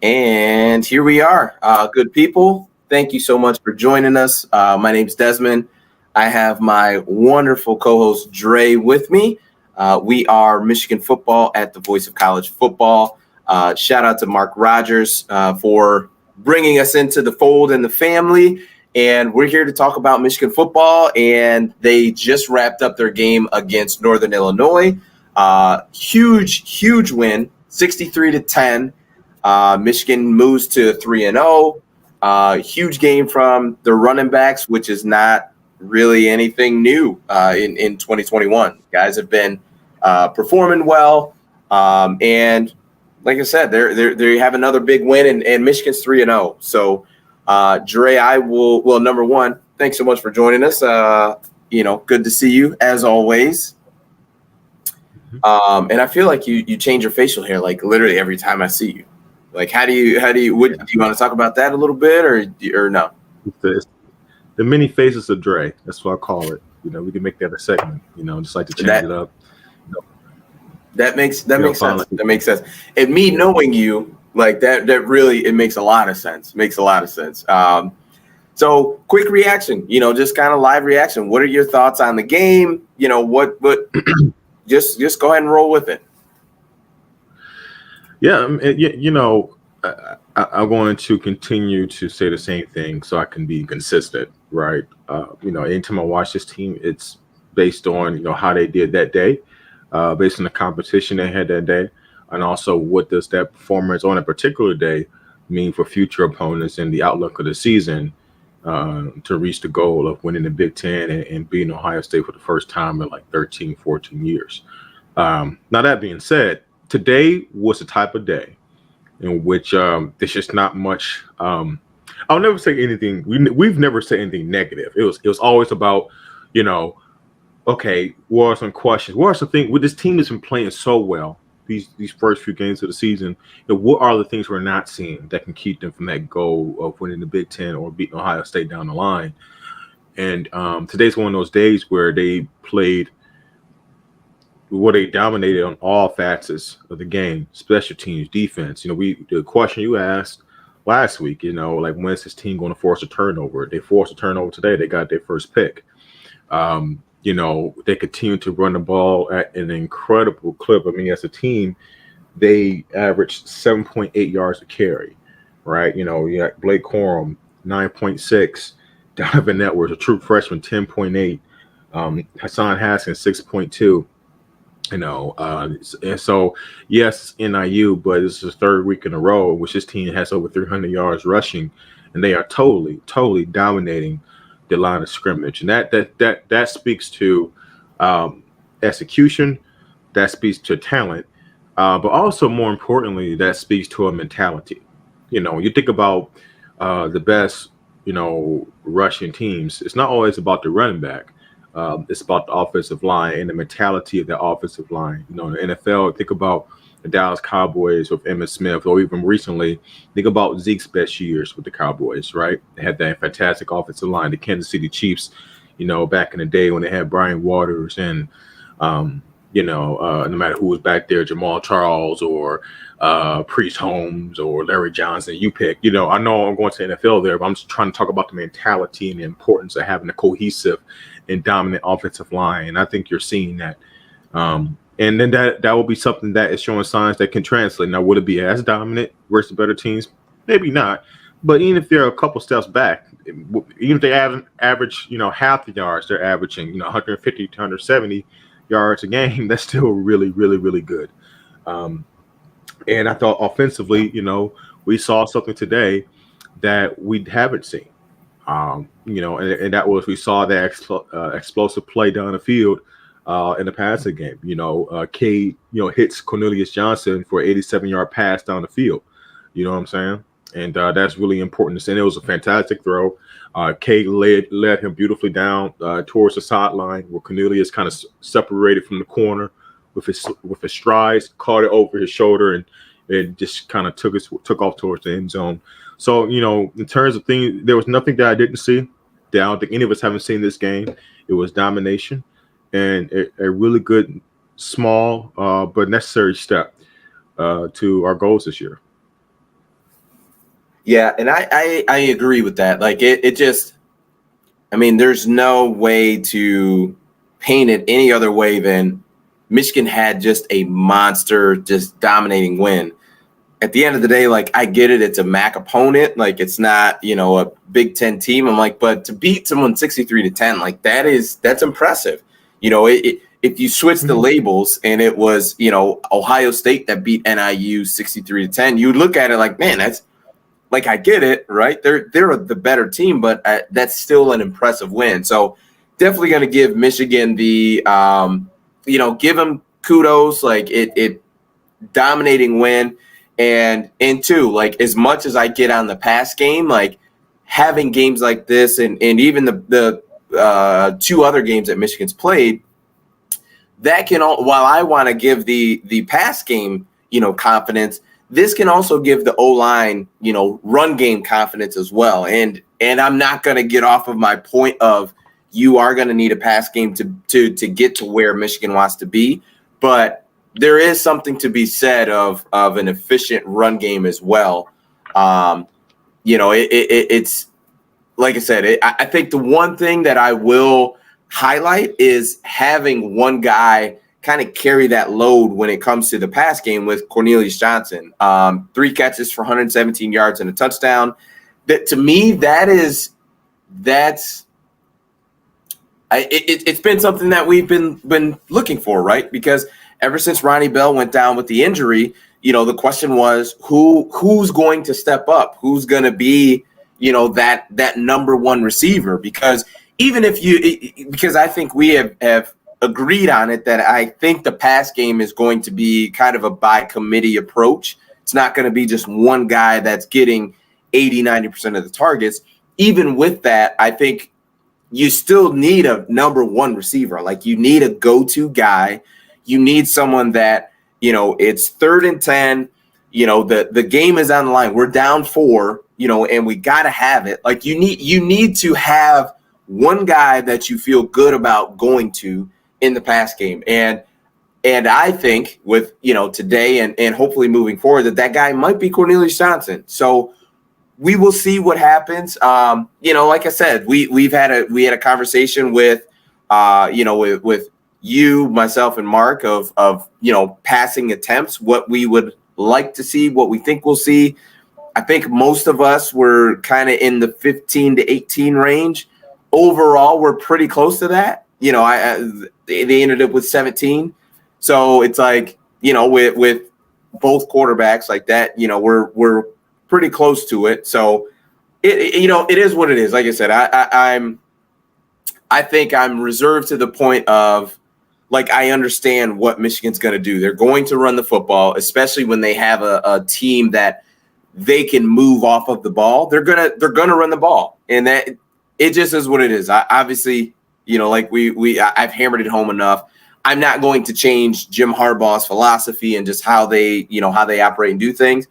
And here we are, good people. Thank you so much for joining us. My name's Desmond. I have my wonderful co-host Dre with me. We are Michigan football at the Voice of College Football. Shout out to Mark Rogers for bringing us into the fold and the family. And we're here to talk about Michigan football. And they just wrapped up their game against Northern Illinois. Huge win, 63-10. Michigan moves to 3-0. Huge game from the running backs, which is not really anything new in 2021. Guys have been performing well, and like I said, they have another big win, and Michigan's 3-0. So, Dre, I will. Well, number one, thanks so much for joining us. Good to see you as always. And I feel like you change your facial hair like literally every time I see you. Like, do you want to talk about that a little bit or no? The many faces of Dre. That's what I call it. We can make that a segment. Just like to change it up. That makes sense. That makes sense. And me knowing you like that really it makes a lot of sense. So quick reaction. Just kind of live reaction. What are your thoughts on the game? What just go ahead and roll with it. Yeah, I'm going to continue to say the same thing so I can be consistent, right? Anytime I watch this team, it's based on, how they did that day, based on the competition they had that day, and also what does that performance on a particular day mean for future opponents and the outlook of the season to reach the goal of winning the Big Ten and beating Ohio State for the first time in like 13, 14 years. Now, that being said, today was the type of day in which there's just not much. I'll never say anything. We've never said anything negative. It was always about, okay, what are some questions? What are some things? This team has been playing so well these first few games of the season. What are the things we're not seeing that can keep them from that goal of winning the Big Ten or beating Ohio State down the line? And today's one of those days where they played. They dominated on all facets of the game, special teams, defense. The question you asked last week, like when's this team going to force a turnover? They forced a turnover today. They got their first pick. They continue to run the ball at an incredible clip. I mean, as a team, they averaged 7.8 yards a carry, right? You got Blake Corum, 9.6, Donovan Edwards, a true freshman, 10.8, Hassan Haskins, 6.2. And so yes, NIU, but it's the third week in a row in which this team has over 300 yards rushing, and they are totally dominating the line of scrimmage, and that speaks to execution, that speaks to talent, but also more importantly, that speaks to a mentality. You think about the best, rushing teams. It's not always about the running back. It's about the offensive line and the mentality of the offensive line. In the NFL, think about the Dallas Cowboys with Emmitt Smith, or even recently, think about Zeke's best years with the Cowboys, right? They had that fantastic offensive line. The Kansas City Chiefs, back in the day when they had Brian Waters and, no matter who was back there, Jamal Charles or Priest Holmes or Larry Johnson, you pick. I know I'm going to the NFL there, but I'm just trying to talk about the mentality and the importance of having a cohesive and dominant offensive line. And I think you're seeing that. And then that will be something that is showing signs that can translate. Now, would it be as dominant versus better teams? Maybe not. But even if they're a couple steps back, even if they average, half the yards, they're averaging, 150 to 170 yards a game. That's still really, really, really good. And I thought offensively, we saw something today that we haven't seen. And that was, we saw that explosive play down the field in the passing game. Cade, hits Cornelius Johnson for an 87-yard pass down the field. You know what I'm saying? And that's really important. And it was a fantastic throw. Cade led him beautifully down towards the sideline where Cornelius kind of separated from the corner with his strides, caught it over his shoulder, and it just kind of took off towards the end zone. So, in terms of things, there was nothing that I didn't see that I don't think any of us haven't seen this game. It was domination and a really good, small but necessary step to our goals this year. Yeah, and I agree with that. Like it just, I mean, there's no way to paint it any other way than Michigan had just a monster, just dominating win. At the end of the day, like I get it, it's a MAC opponent, like it's not, a Big Ten team. I'm like, but to beat someone 63-10, like that's impressive. If you switch the labels and it was, Ohio State that beat NIU 63-10, you would look at it like, man, that's like I get it, right? They're the better team, but that's still an impressive win. So definitely going to give Michigan the, give them kudos, like it dominating win. And two, like as much as I get on the pass game, like having games like this and even the two other games that Michigan's played, that can all, while I want to give the pass game, confidence, this can also give the O-line, run game confidence as well. And I'm not going to get off of my point of you are going to need a pass game to get to where Michigan wants to be, but there is something to be said of an efficient run game as well. It's like I said, I think the one thing that I will highlight is having one guy kind of carry that load when it comes to the pass game with Cornelius Johnson. 3 catches for 117 yards and a touchdown. That to me, it's been something that we've been looking for, right? Because ever since Ronnie Bell went down with the injury, the question was who's going to step up? Who's going to be, that number one receiver? Because because I think we have agreed on it that I think the pass game is going to be kind of a by committee approach. It's not going to be just one guy that's getting 80-90% of the targets. Even with that, I think you still need a number one receiver. Like you need a go-to guy. You need someone that, it's 3rd and 10, the game is on the line. We're down 4, and we got to have it. Like you need to have one guy that you feel good about going to in the pass game. And I think with, today and hopefully moving forward that guy might be Cornelius Johnson. So we will see what happens. Like I said, we had a conversation with, with you, myself, and Mark of passing attempts, what we would like to see, what we think we'll see. I think most of us were kind of in the 15 to 18 range. Overall, we're pretty close to that. They ended up with 17. So it's like, with both quarterbacks like that, we're pretty close to it. So it is what it is. Like I said, I think I'm reserved to the point of, like, I understand what Michigan's going to do. They're going to run the football, especially when they have a team that they can move off of the ball. They're gonna run the ball, and that it just is what it is. Obviously, like I've hammered it home enough. I'm not going to change Jim Harbaugh's philosophy and just how they operate and do things.